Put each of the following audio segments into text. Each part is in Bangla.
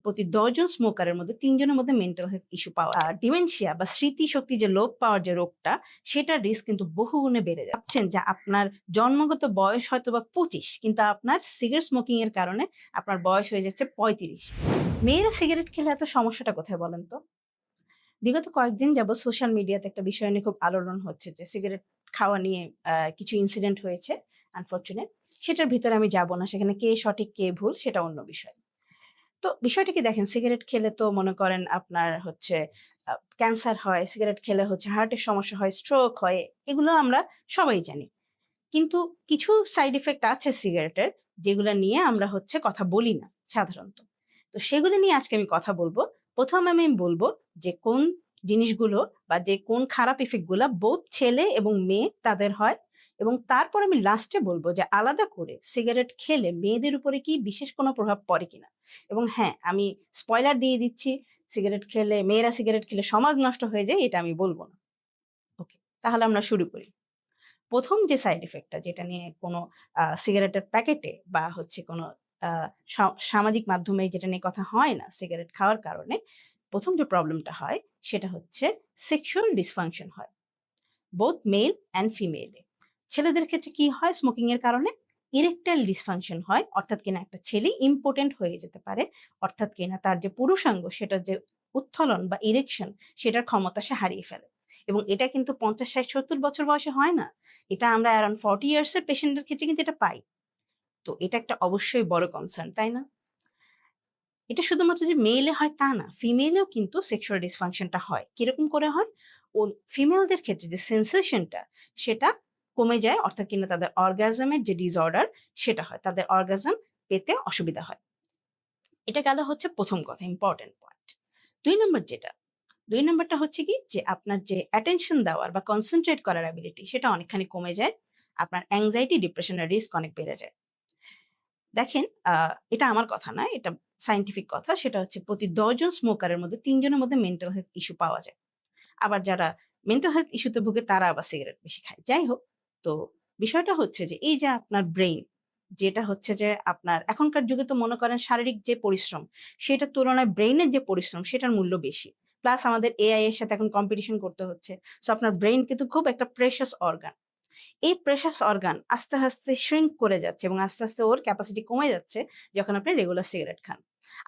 প্রতি ১০ জন স্মোকারের মধ্যে ৩ জনের মধ্যে মেন্টাল হেলথ ইস্যু পাওয়া যায়। ডিমেনশিয়া বা স্মৃতিশক্তি যে লোপ পাওয়ার যে রোগটা, সেটার রিস্ক কিন্তু বহুগুণে বেড়ে যায়। ভাবছেন যে আপনার জন্মগত বয়স হয়তোবা ২৫, কিন্তু আপনার সিগারেট স্মোকিং এর কারণে আপনার বয়স হয়ে যাচ্ছে ৩৫। মেয়েরা সিগারেট খেলে এত সমস্যাটা কোথায় বলেন তো? বিগত কয়েকদিন যাবৎ সোশ্যাল মিডিয়াতে একটা বিষয় নিয়ে খুব আলোড়ন হচ্ছে যে সিগারেট খাওয়া নিয়ে কিছু ইনসিডেন্ট হয়েছে আনফরচুনেট। সেটার ভিতরে আমি যাব না। সেখানে কে সঠিক কে ভুল সেটা অন্য বিষয়। তো বিষয়টা কি দেখেন, সিগারেট খেলে তো মনে করেন আপনার হচ্ছে ক্যান্সার হয়, সিগারেট খেলে হচ্ছে হার্টের সমস্যা হয়, স্ট্রোক হয়। এগুলো আমরা সবাই জানি। কিন্তু কিছু সাইড ইফেক্ট আছে সিগারেটের, যেগুলা নিয়ে আমরা হচ্ছে কথা বলি না সাধারণত। তো সেগুলো নিয়ে আজকে আমি কথা বলবো। ১ম আমি বলব যে কোন জিনিসগুলো বা যে কোন খারাপ ইফেক্ট গুলা বোথ ছেলে এবং মেয়ে তাদের হয়, এবং তারপর আমি লাস্টে বলব যে আলাদা করে সিগারেট খেলে মেয়েদের উপরে কি বিশেষ কোনো প্রভাব পড়ে কিনা। এবং হ্যাঁ, আমি স্পয়লার দিয়ে দিচ্ছি, মেয়েরা সিগারেট খেলে সমাজ নষ্ট হয়ে যায় এটা আমি বলব না। ওকে, তাহলে আমরা শুরু করি। ১ম যে সাইড ইফেক্টটা, যেটা নিয়ে কোনো সিগারেটের প্যাকেটে বা হচ্ছে কোনো আ সামাজিক মাধ্যমে যেটা নিয়ে কথা হয় না সিগারেট খাওয়ার কারণে, ১ম যে প্রবলেমটা হয় সেটা হচ্ছে সেক্সুয়াল ডিসফাংশন হয়। বোথ মেল অ্যান্ড ফিমেল এ। ছেলেদের ক্ষেত্রে কি হয় স্মোকিং এর কারণে? ইরেকটাইল ডিসফাংশন হয়। অর্থাৎ কিনা একটা ছেলে ইম্পোটেন্ট হয়ে যেতে পারে। অর্থাৎ কিনা তার যে পুরুষাঙ্গ সেটার যে উত্থোলন বা ইরেকশন সেটার ক্ষমতা সে হারিয়ে ফেলে। এবং এটা কিন্তু ৫০, ৬০, ৭০ বছর বয়সে হয় না। এটা আমরা অ্যারাউন্ড 40 ইয়ার্স এর পেশেন্টের ক্ষেত্রে কিন্তু এটা পাই। তো এটা একটা অবশ্যই বড় কনসার্ন, তাই না? এটা শুধুমাত্র যে মেইলে হয় তা না। ফিমেলেও কিন্তু সেক্সুয়াল ডিসফাংশনটা হয়। কিরকম করে হয়? ও ফিমেলদের ক্ষেত্রে যে সেনসেশনটা সেটা কমে যায়। অর্থাৎ কিনা তাদের অর্গাজমের যে ডিসঅর্ডার সেটা হয়। তাদের অর্গাজম পেতে অসুবিধা হয়। এটা গেল হচ্ছে ১ম কথা, ইম্পোর্টেন্ট পয়েন্ট। ২ নম্বর যেটা, ২ নম্বরটা হচ্ছে কি যে আপনার যে অ্যাটেনশন দেওয়ার বা কনসেনট্রেট করার অ্যাবিলিটি সেটা অনেকখানি কমে যায়। আপনার অ্যাংজাইটি, ডিপ্রেশনের রিস্ক অনেক বেড়ে যায়। দেখেন, এটা আমার কথা না, এটা সায়েন্টিফিক কথা। সেটা হচ্ছে প্রতি ১০ জন স্মোকারের মধ্যে ৩ জনের মধ্যে মেন্টাল হেলথ ইস্যু পাওয়া যায়। আবার যারা মেন্টাল হেলথ ইস্যুতে ভুগে তারা আবার সিগারেট বেশি খায়। যাই হোক, তো বিষয়টা হচ্ছে যে এই যে আপনার ব্রেইন, যেটা হচ্ছে যে আপনার এখনকার যুগে তো মনে করেন শারীরিক যে পরিশ্রম, সেটার তুলনায় ব্রেইনের যে পরিশ্রম সেটার মূল্য বেশি। প্লাস আমাদের এআই এর সাথে এখন কম্পিটিশন করতে হচ্ছে। সো আপনার ব্রেইন কিন্তু খুব একটা প্রেশাস অর্গান। এই প্রেশাস অর্গান আস্তে, আস্তে শ্রিঙ্ক করে যাচ্ছে এবং আস্তে, আস্তে ওর ক্যাপাসিটি কমে যাচ্ছে যখন আপনি রেগুলার সিগারেট খান।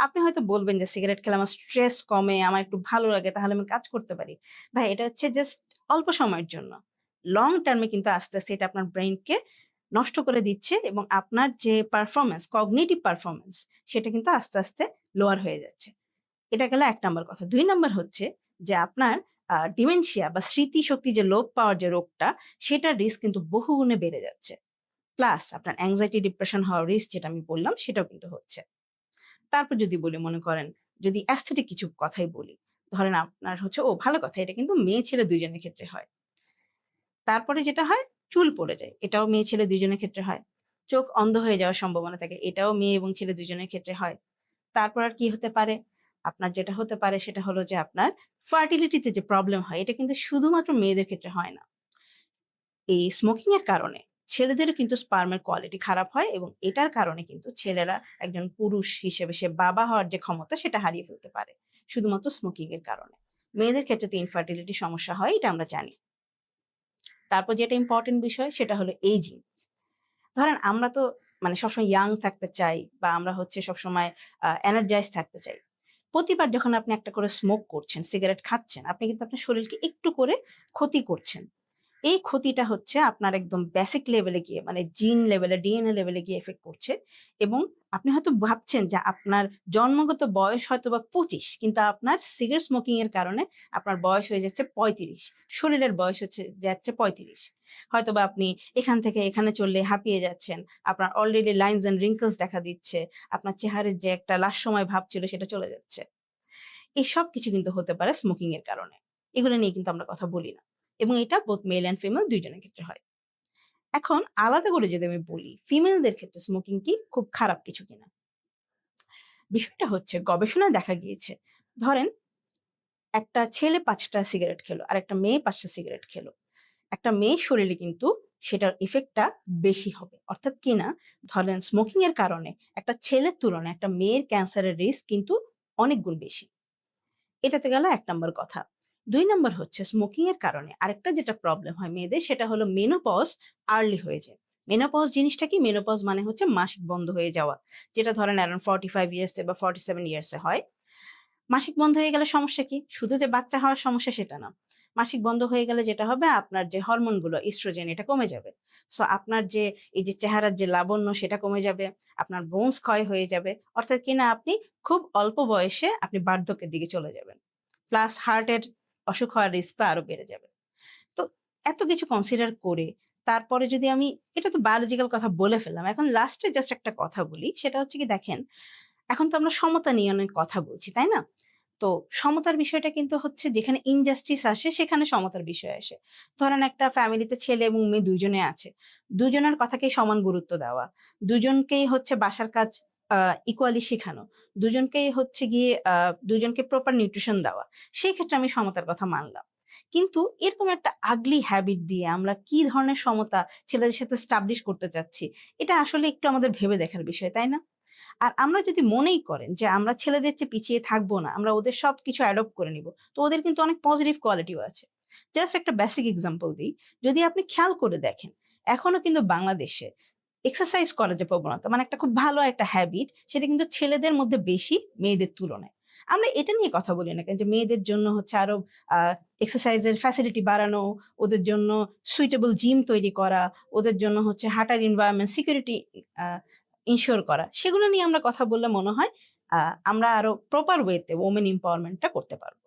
আপনি হয়তো বলবেন যে সিগারেট খেলে আমার স্ট্রেস কমে, আমার একটু ভালো লাগে, তাহলে আমি কাজ করতে পারি। ভাই, এটা হচ্ছে জাস্ট অল্প সময়ের জন্য। লং টার্ম এ কিন্তু আস্তে, আস্তে এটা আপনার ব্রেইনকে নষ্ট করে দিচ্ছে এবং আপনার যে পারফরম্যান্স, কগনিটিভ পারফরম্যান্স সেটা কিন্তু আস্তে, আস্তে লোয়ার হয়ে যাচ্ছে। এটা গেল ১ নাম্বার কথা। ২ নাম্বার হচ্ছে যে আপনার ডিমেনশিয়া বা স্মৃতিশক্তি যে লোপ পাওয়ার যে রোগটা, সেটার রিস্ক কিন্তু বহুগুণে বেড়ে যাচ্ছে। প্লাস আপনার অ্যাংজাইটি, ডিপ্রেশন হওয়ার রিস্ক যেটা আমি বললাম সেটাও কিন্তু হচ্ছে। তারপর যদি বলি, মনে করেন যদি অ্যাস্থেটিক কিছু কথাই বলি। ধরেন আপনার হচ্ছে ভালো কথা, এটা কিন্তু মেয়ে ছেলে ২ জনের ক্ষেত্রে হয়। তারপরে যেটা হয়, চুল পড়ে যায়। এটাও মেয়ে ছেলে ২ জনের ক্ষেত্রে হয়। চোখ অন্ধ হয়ে যাওয়ার সম্ভাবনা থাকে। এটাও মেয়ে এবং ছেলে ২ জনের ক্ষেত্রে হয়। তারপর আর কি হতে পারে? আপনার যেটা হতে পারে সেটা হলো যে আপনার ফার্টিলিটি তে যে প্রবলেম হয়, এটা কিন্তু শুধুমাত্র মেয়েদের ক্ষেত্রে হয় না। এই স্মোকিং এর কারণে ছেলেদেরও কিন্তু স্পার্মের কোয়ালিটি খারাপ হয় এবং এটার কারণে কিন্তু ছেলেরা একজন পুরুষ হিসেবে সে বাবা হওয়ার যে ক্ষমতা সেটা হারিয়ে ফেলতে পারে। শুধুমাত্র স্মোকিং এর কারণে। মেয়েদের ক্ষেত্রে তো ইনফার্টিলিটি সমস্যা হয়, এটা আমরা জানি। তারপর যেটা ইম্পোর্টেন্ট বিষয় সেটা হলো এইজিং। ধরেন আমরা তো মানে সবসময় ইয়াং থাকতে চাই বা আমরা হচ্ছে সবসময় এনার্জাইজ থাকতে চাই। প্রতিবার যখন আপনি একটা করে স্মোক করছেন, সিগারেট খাচ্ছেন, আপনি কিন্তু আপনার শরীরকে একটু করে ক্ষতি করছেন। এই ক্ষতিটা হচ্ছে আপনার একদম বেসিক লেভেলে গিয়ে মানে জিন লেভেলে, ডিএনএ লেভেলে গিয়ে এফেক্ট করছে এবং আপনি হয়তো ভাবছেন যে আপনার জন্মগত বয়স হয়তোবা ২৫, কিন্তু আপনার সিগারেট স্মোকিং এর কারণে আপনার বয়স হয়ে যাচ্ছে ৩৫। শরীরের বয়স হচ্ছে যাচ্ছে ৩৫। হয়তোবা আপনি এখান থেকে এখানে চললে হাঁপিয়ে যাচ্ছেন। আপনার অলরেডি লাইনস অ্যান্ড রিঙ্কলস দেখা দিচ্ছে। আপনার চেহারার যে একটা লাস্যময় ভাব ছিল সেটা চলে যাচ্ছে। এই সবকিছু কিন্তু হতে পারে স্মোকিং এর কারণে। এগুলো নিয়ে কিন্তু আমরা কথা বলি না। এবং এটা বোথ মেল অ্যান্ড ফিমেল ২ জনের ক্ষেত্রে হয়। এখন আলাদা করে যদি আমি বলি, ফিমেলদের ক্ষেত্রে স্মোকিং কি খুব খারাপ কিছু কিনা? বিষয়টা হচ্ছে গবেষণায় দেখা গিয়েছে, ধরেন একটা ছেলে ৫ টা সিগারেট খেলো, আর একটা মেয়ে ৫ টা সিগারেট খেলো। একটা মেয়ের শরীরে কিন্তু সেটার ইফেক্টটা বেশি হবে। অর্থাৎ কিনা ধরেন স্মোকিং এর কারণে একটা ছেলের তুলনায় একটা মেয়ের ক্যান্সারের রিস্ক কিন্তু অনেক গুণ বেশি। এটাতে গেল ১ নম্বর কথা। ২ নম্বর হচ্ছে স্মোকিং এর কারণে আরেকটা যেটা প্রবলেম হয় মেয়েদের সেটা হলো মেনোপজ আর্লি হয়ে যায়। মেনোপজ জিনিসটা কি? মেনোপজ মানে হচ্ছে মাসিক বন্ধ হয়ে যাওয়া। যেটা ধরেন অ্যারাউন্ড 45 ইয়ার্স এ বা 47 ইয়ার্স এ হয়। মাসিক বন্ধ হয়ে গেলে সমস্যা কি? শুধু যে বাচ্চা হওয়ার সমস্যা সেটা না। মাসিক বন্ধ হয়ে গেলে যেটা হবে আপনার যে হরমোনগুলো ইস্ট্রোজেন এটা কমে যাবে। সো আপনার যে এই যে চেহারার যে লাবণ্য সেটা কমে যাবে। আপনার বোনস ক্ষয় হয়ে যাবে। অর্থাৎ কিনা আপনি খুব অল্প বয়সে আপনি বার্ধক্যের দিকে চলে যাবেন। প্লাস হার্টের অসুখ হওয়ার রিস্কটা আরো বেড়ে যাবে। তো এত কিছু কনসিডার করে তারপরে যদি আমি এটা তো বায়োলজিক্যাল কথা বলে ফেললাম। এখন লাস্টে জাস্ট একটা কথা বলি। সেটা হচ্ছে কি দেখেন, এখন তো আমরা সমতা নিয়ে অনেক কথা বলছি, তাই না? তো সমতার বিষয়টা কিন্তু হচ্ছে যেখানে ইনজাস্টিস আসে সেখানে সমতার বিষয় আসে। ধরেন একটা ফ্যামিলিতে ছেলে এবং মেয়ে ২ জনে আছে। ২ জনের কথাকেই সমান গুরুত্ব দেওয়া। ২ জনকেই হচ্ছে বাসার কাজ আ ইকুয়ালি শিখানো। ২ জনকেই হচ্ছে গিয়ে ২ জনকে প্রপার নিউট্রিশন দেওয়া। সেই ক্ষেত্রে আমি সমতার কথা মানলাম। কিন্তু এরকম একটা আগলি হ্যাবিট দিয়ে আমরা কি ধরনের সমতা ছেলেদের সাথে এস্টাবলিশ করতে চাচ্ছি, এটা আসলে একটু আমাদের ভেবে দেখার বিষয়, তাই না? আর আমরা যদি মনেই করেন যে আমরা ছেলেদের চেয়ে পিছিয়ে থাকবো না, আমরা ওদের সবকিছু অ্যাডপ্ট করে নিব। তো ওদের কিন্তু অনেক পজিটিভ কোয়ালিটিও আছে। জাস্ট একটা বেসিক এক্সাম্পল দিই। যদি আপনি খেয়াল করে দেখেন, এখনো কিন্তু বাংলাদেশে এক্সারসাইজ করার যে প্রবণতা মানে একটা খুব ভালো একটা হ্যাবিট সেটা কিন্তু ছেলেদের মধ্যে বেশি মেয়েদের তুলনায়। আমরা এটা নিয়ে কথা বলি না কেন যে মেয়েদের জন্য হচ্ছে আরো আ এক্সারসাইজের ফ্যাসিলিটি বাড়ানো, ওদের জন্য সুইটেবল জিম তৈরি করা, ওদের জন্য হচ্ছে হাঁটার এনভায়রনমেন্ট সিকিউরিটি আ ইনশিওর করা। সেগুলো নিয়ে আমরা কথা বললে মনে হয় আমরা আরো প্রপার ওয়েতে ওমেন এম্পাওয়ারমেন্ট টা করতে পারব।